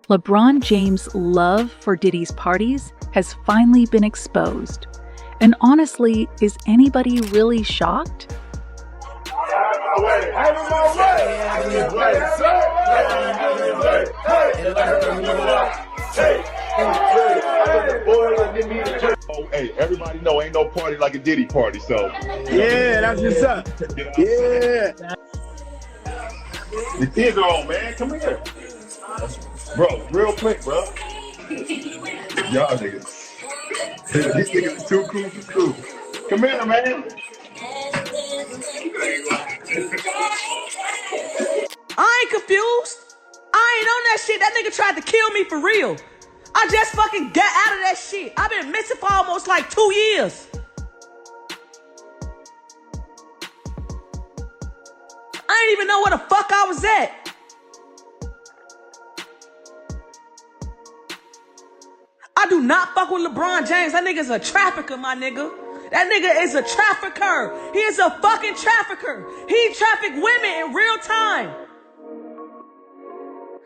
LeBron James' love for Diddy's parties has finally been exposed. And honestly, is anybody really shocked? Oh, hey, everybody know ain't no party like a Diddy party, so. Yeah, that's what's up. Yeah. The kids are on, man. Come here. Bro, real quick, bro. Y'all niggas. These niggas is too cool for school. Come here, man. I ain't confused. I ain't on that shit. That nigga tried to kill me for real. I just fucking got out of that shit. I've been missing for almost like 2 years. I didn't even know where the fuck I was at. I do not fuck with LeBron James. That nigga's a trafficker, my nigga. That nigga is a trafficker. He is a fucking trafficker. He trafficked women in real time.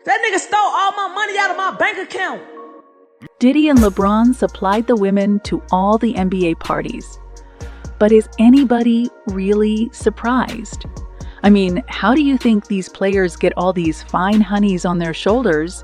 That nigga stole all my money out of my bank account. Diddy and LeBron supplied the women to all the NBA parties. But is anybody really surprised? I mean, how do you think these players get all these fine honeys on their shoulders?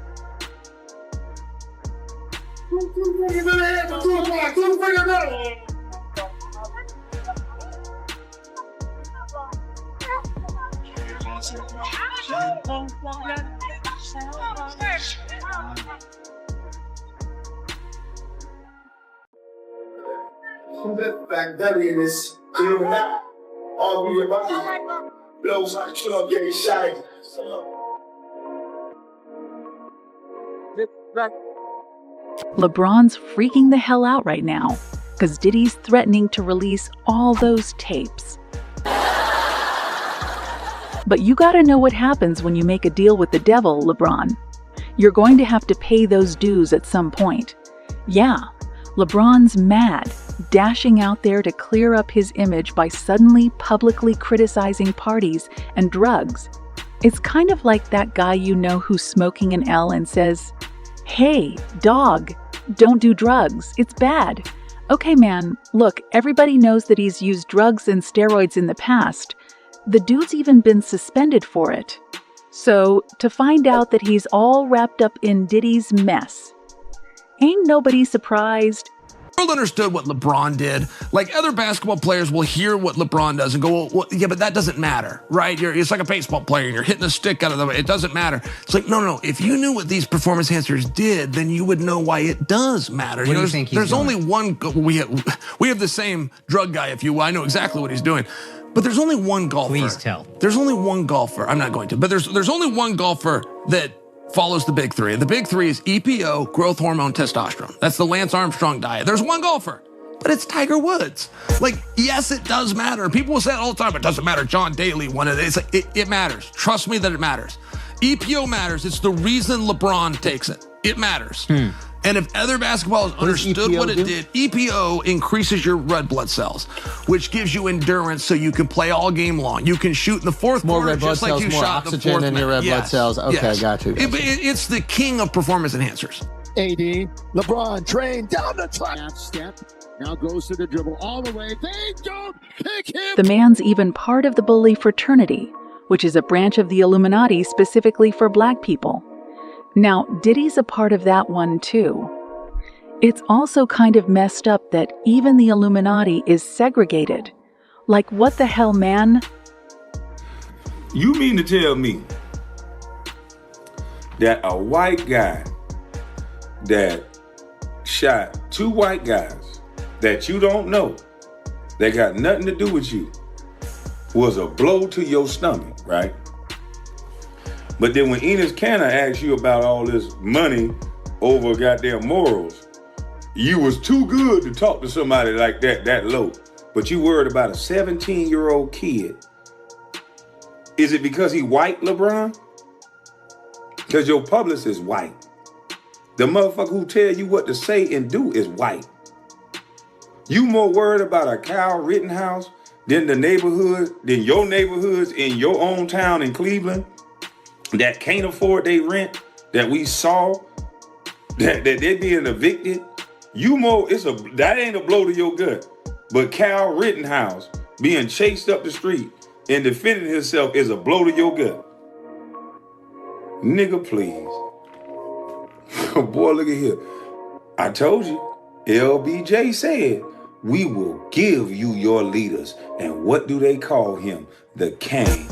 Back Dudley in this, you know that? All we about blows like Trump getting shy. LeBron's freaking the hell out right now because Diddy's threatening to release all those tapes. But you gotta know what happens when you make a deal with the devil, LeBron. You're going to have to pay those dues at some point. Yeah, LeBron's mad, dashing out there to clear up his image by suddenly publicly criticizing parties and drugs. It's kind of like that guy you know who's smoking an L and says, "Hey, dog, don't do drugs, it's bad." Okay, man, look, everybody knows that he's used drugs and steroids in the past. The dude's even been suspended for it. So, to find out that he's all wrapped up in Diddy's mess, ain't nobody surprised. The world understood what LeBron did. Like, other basketball players will hear what LeBron does and go, well, yeah, but that doesn't matter, right? It's like a baseball player and you're hitting a stick out of the way. It doesn't matter. It's like, no. If you knew what these performance enhancers did, then you would know why it does matter. What do you think he's there's doing? only one, we have the same drug guy, if you will. I know exactly what he's doing. But there's only one golfer. Please tell. There's only one golfer. I'm not going to, but there's only one golfer that follows the big three. And the big three is EPO, growth hormone, testosterone. That's the Lance Armstrong diet. There's one golfer, but it's Tiger Woods. Like, yes, it does matter. People will say it all the time, it doesn't matter. John Daly won it. It's like, it matters. Trust me that it matters. EPO matters. It's the reason LeBron takes it. It matters. And if other basketballers understood what it did, EPO increases your red blood cells, which gives you endurance so you can play all game long. You can shoot in the fourth quarter just like you shot in the fourth. More red blood cells, more oxygen in your red blood cells. Okay, got you. It's the king of performance enhancers. AD, LeBron train down the track. Step, now goes to the dribble all the way. They don't pick him. The man's even part of the bully fraternity, which is a branch of the Illuminati specifically for black people. Now, Diddy's a part of that one too. It's also kind of messed up that even the Illuminati is segregated. Like, what the hell, man? You mean to tell me that a white guy that shot two white guys that you don't know, that got nothing to do with you, was a blow to your stomach, right? But then when Enos Canner asked you about all this money over goddamn morals, you was too good to talk to somebody like that low. But you worried about a 17-year-old kid. Is it because he white, LeBron? Because your publicist is white. The motherfucker who tell you what to say and do is white. You more worried about a Kyle Rittenhouse than your neighborhoods in your own town in Cleveland that can't afford their rent, that we saw that they're being evicted, that ain't a blow to your gut. But Kyle Rittenhouse being chased up the street and defending himself is a blow to your gut. Nigga, please. Boy, look at here. I told you, LBJ said, we will give you your leaders. And what do they call him? The king.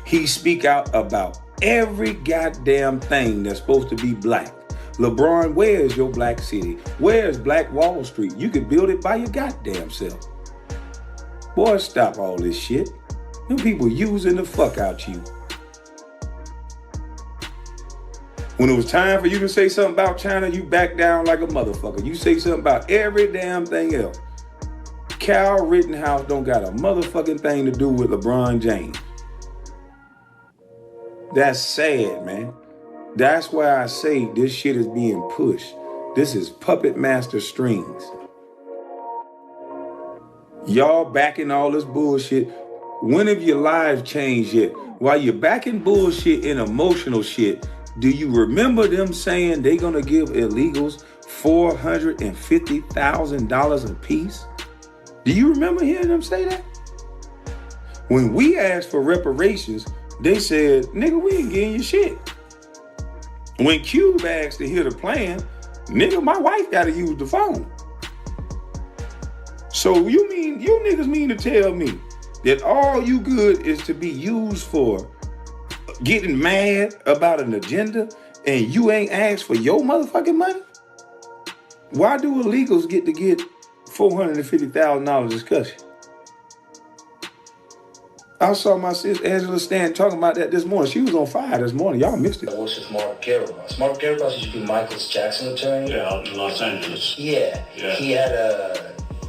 He speak out about every goddamn thing that's supposed to be black. LeBron, where's your black city? Where's Black Wall Street? You can build it by your goddamn self. Boy, stop all this shit. Them people using the fuck out you. When it was time for you to say something about China, you back down like a motherfucker. You say something about every damn thing else. Kyle Rittenhouse don't got a motherfucking thing to do with LeBron James. That's sad, man. That's why I say this shit is being pushed. This is puppet master strings. Y'all backing all this bullshit. When have your lives changed yet? While you're backing bullshit and emotional shit, do you remember them saying they gonna give illegals $450,000 a piece? Do you remember hearing them say that? When we asked for reparations, they said, nigga, we ain't getting you shit. When Cube asked to hear the plan, nigga, my wife gotta use the phone. So you niggas mean to tell me that all you good is to be used for getting mad about an agenda and you ain't asked for your motherfucking money? Why do illegals get $450,000 discussion? I saw my sister Angela Stan talking about that this morning. She was on fire this morning. Y'all missed it. I worked with Mark Garibas. Mark Garibas used to be Michael Jackson's attorney. Yeah, out in Los Angeles. Yeah.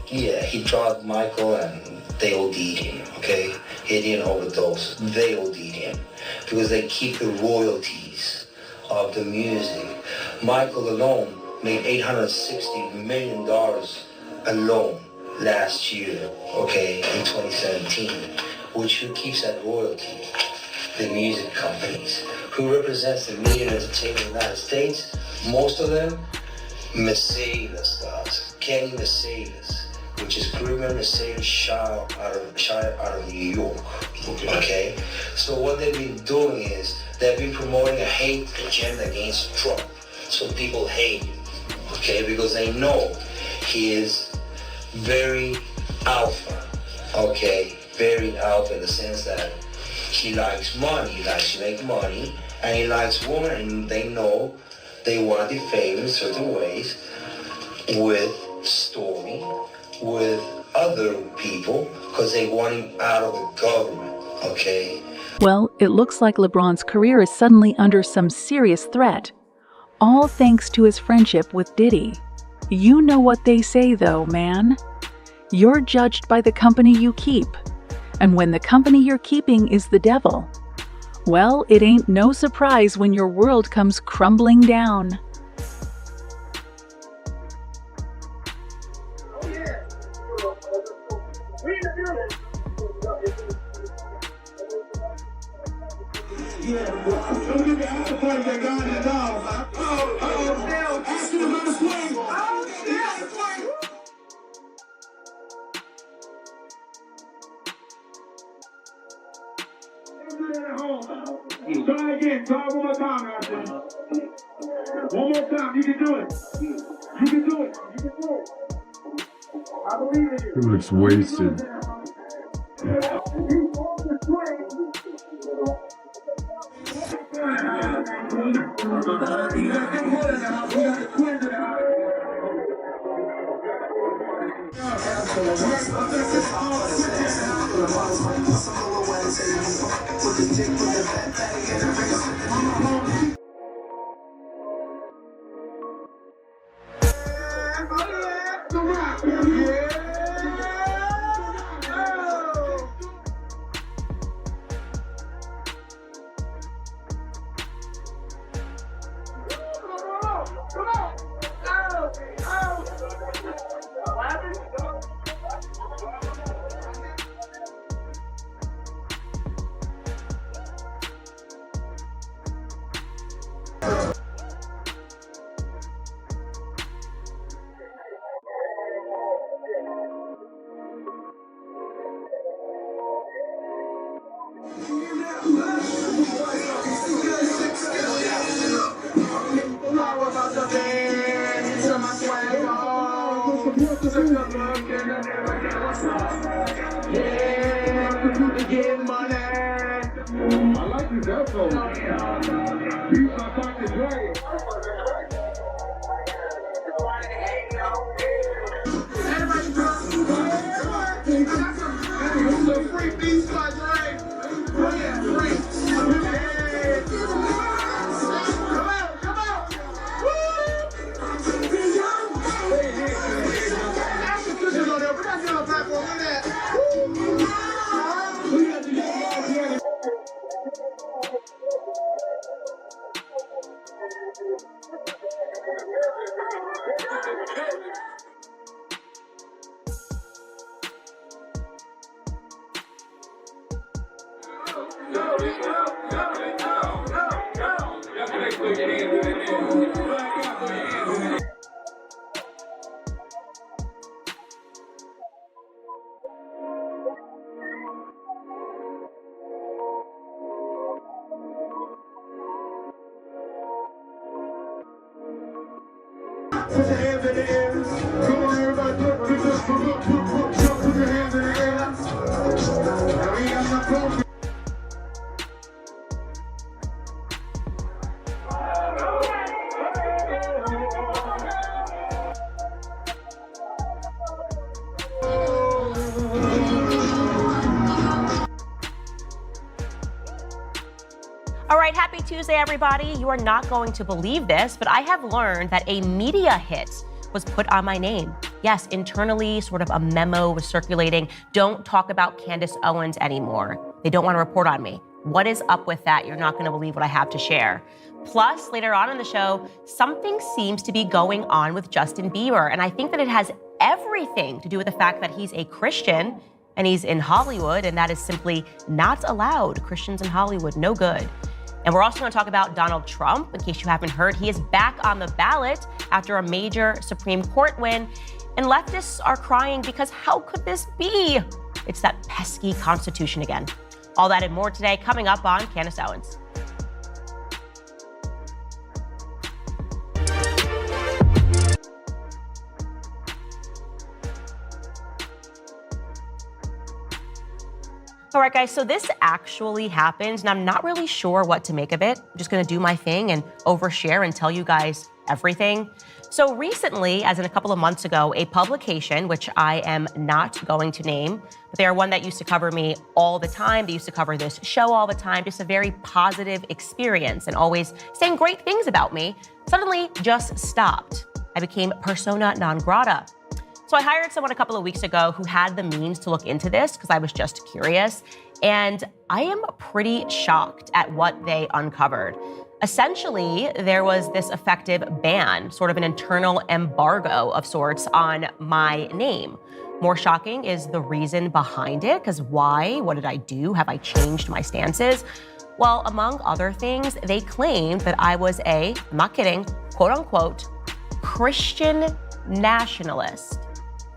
He drugged Michael and they OD'd him, okay? He didn't overdose. They OD'd him because they keep the royalties of the music. Michael alone made $860 million alone last year, okay, in 2017. Which who keeps that royalty? The music companies. Who represents the media and entertainment in the United States? Most of them, Mercedes stars. Kenny Mercedes, which is Caribbean Mercedes Shire out of New York. Okay? So what they've been doing is they've been promoting a hate agenda against Trump. So people hate him. Okay? Because they know he is very alpha. Okay? Very alpha in the sense that he likes money, he likes to make money, and he likes women, and they know they want to defame him in certain ways with Stormy, with other people, because they want him out of the government, okay? Well, it looks like LeBron's career is suddenly under some serious threat. All thanks to his friendship with Diddy. You know what they say though, man. You're judged by the company you keep. And when the company you're keeping is the devil, well, it ain't no surprise when your world comes crumbling down. Try again. Try one more time, Ashley. One more time. You can do it. You can do it. You can do it. I believe in you. He looks wasted. Come on! I like you, that's all. You my pocket dragon. Everybody come on. Free beats by Dre. Oh yeah, free. Come on. Woo! After Christians on there, we got to on the platform. Look at that. Woo! We got to get Put your hands in the air. Come on, everybody. Put your hands in the air. Now we got some close. All right, happy Tuesday, everybody. You are not going to believe this, but I have learned that a media hit was put on my name. Yes, internally, sort of a memo was circulating. Don't talk about Candace Owens anymore. They don't want to report on me. What is up with that? You're not going to believe what I have to share. Plus, later on in the show, something seems to be going on with Justin Bieber, and I think that it has everything to do with the fact that he's a Christian and he's in Hollywood, and that is simply not allowed. Christians in Hollywood, no good. And we're also going to talk about Donald Trump. In case you haven't heard, he is back on the ballot after a major Supreme Court win. And leftists are crying because how could this be? It's that pesky Constitution again. All that and more today coming up on Candace Owens. All right, guys, so this actually happened, and I'm not really sure what to make of it. I'm just going to do my thing and overshare and tell you guys everything. So recently, as in a couple of months ago, a publication, which I am not going to name, but they are one that used to cover me all the time. They used to cover this show all the time, just a very positive experience and always saying great things about me, suddenly just stopped. I became persona non grata. So I hired someone a couple of weeks ago who had the means to look into this because I was just curious. And I am pretty shocked at what they uncovered. Essentially, there was this effective ban, sort of an internal embargo of sorts on my name. More shocking is the reason behind it, because why? What did I do? Have I changed my stances? Well, among other things, they claimed that I was I'm not kidding, quote unquote, Christian nationalist.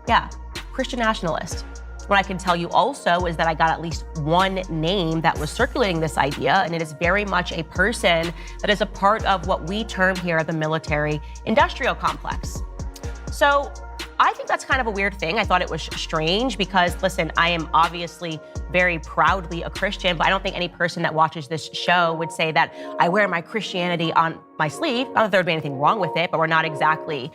Yeah, Christian nationalist. What I can tell you also is that I got at least one name that was circulating this idea, and it is very much a person that is a part of what we term here the military-industrial complex. So I think that's kind of a weird thing. I thought it was strange because, listen, I am obviously very proudly a Christian, but I don't think any person that watches this show would say that I wear my Christianity on my sleeve. Not that there would be anything wrong with it, but we're not exactly,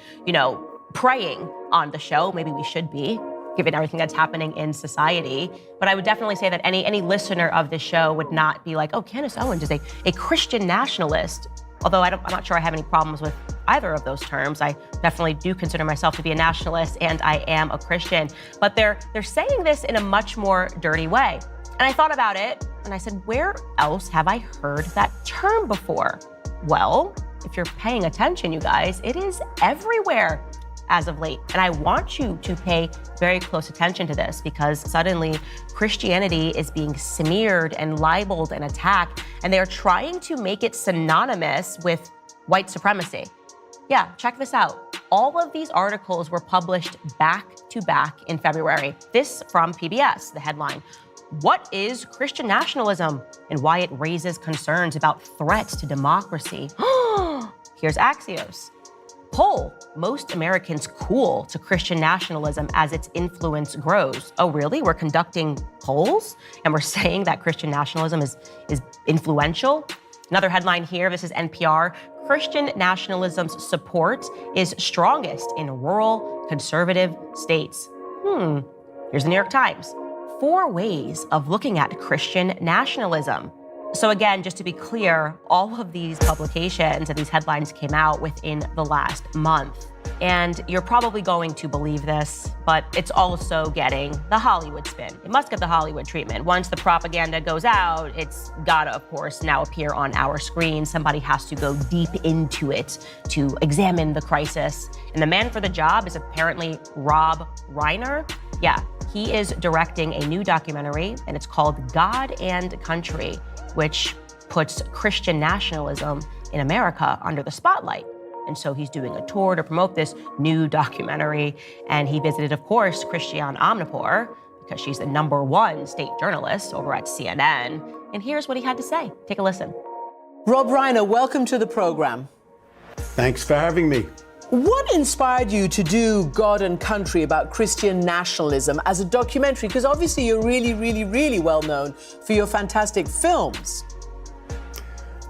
praying on the show. Maybe we should be, given everything that's happening in society. But I would definitely say that any listener of this show would not be like, oh, Candace Owens is a Christian nationalist. Although I'm not sure I have any problems with either of those terms. I definitely do consider myself to be a nationalist, and I am a Christian. But they're saying this in a much more dirty way. And I thought about it, and I said, where else have I heard that term before? Well, if you're paying attention, you guys, it is everywhere as of late. And I want you to pay very close attention to this because suddenly Christianity is being smeared and libeled and attacked, and they're trying to make it synonymous with white supremacy. Yeah, check this out. All of these articles were published back to back in February. This from PBS, the headline, "What is Christian nationalism and why it raises concerns about threats to democracy?" Here's Axios. poll, most Americans cool to Christian nationalism as its influence grows. Oh, really? We're conducting polls and we're saying that Christian nationalism is influential? Another headline here, this is NPR. Christian nationalism's support is strongest in rural conservative states. Here's the New York Times. 4 ways of looking at Christian nationalism. So again, just to be clear, all of these publications and these headlines came out within the last month. And you're probably going to believe this, but it's also getting the Hollywood spin. It must get the Hollywood treatment. Once the propaganda goes out, it's gotta, of course, now appear on our screen. Somebody has to go deep into it to examine the crisis. And the man for the job is apparently Rob Reiner. Yeah, he is directing a new documentary, and it's called God and Country, which puts Christian nationalism in America under the spotlight. And so he's doing a tour to promote this new documentary. And he visited, of course, Christiane Amanpour, because she's the #1 state journalist over at CNN. And here's what he had to say. Take a listen. Rob Reiner, welcome to the program. Thanks for having me. What inspired you to do God and Country about Christian nationalism as a documentary? Because obviously you're really, really, really well known for your fantastic films.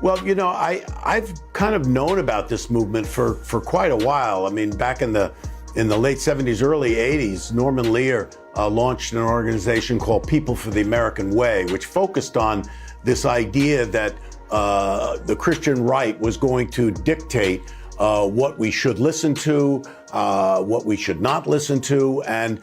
Well, you know, I've kind of known about this movement for quite a while. I mean, back in the late 70s, early 80s, Norman Lear launched an organization called People for the American Way, which focused on this idea that the Christian right was going to dictate what we should listen to, what we should not listen to. And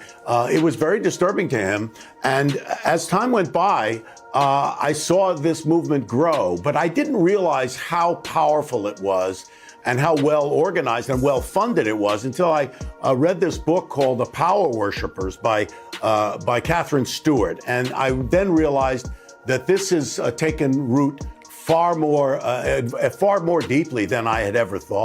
it was very disturbing to him. And as time went by, I saw this movement grow, but I didn't realize how powerful it was and how well organized and well funded it was until I read this book called The Power Worshippers by Catherine Stewart. And I then realized that this has taken root far more deeply than I had ever thought.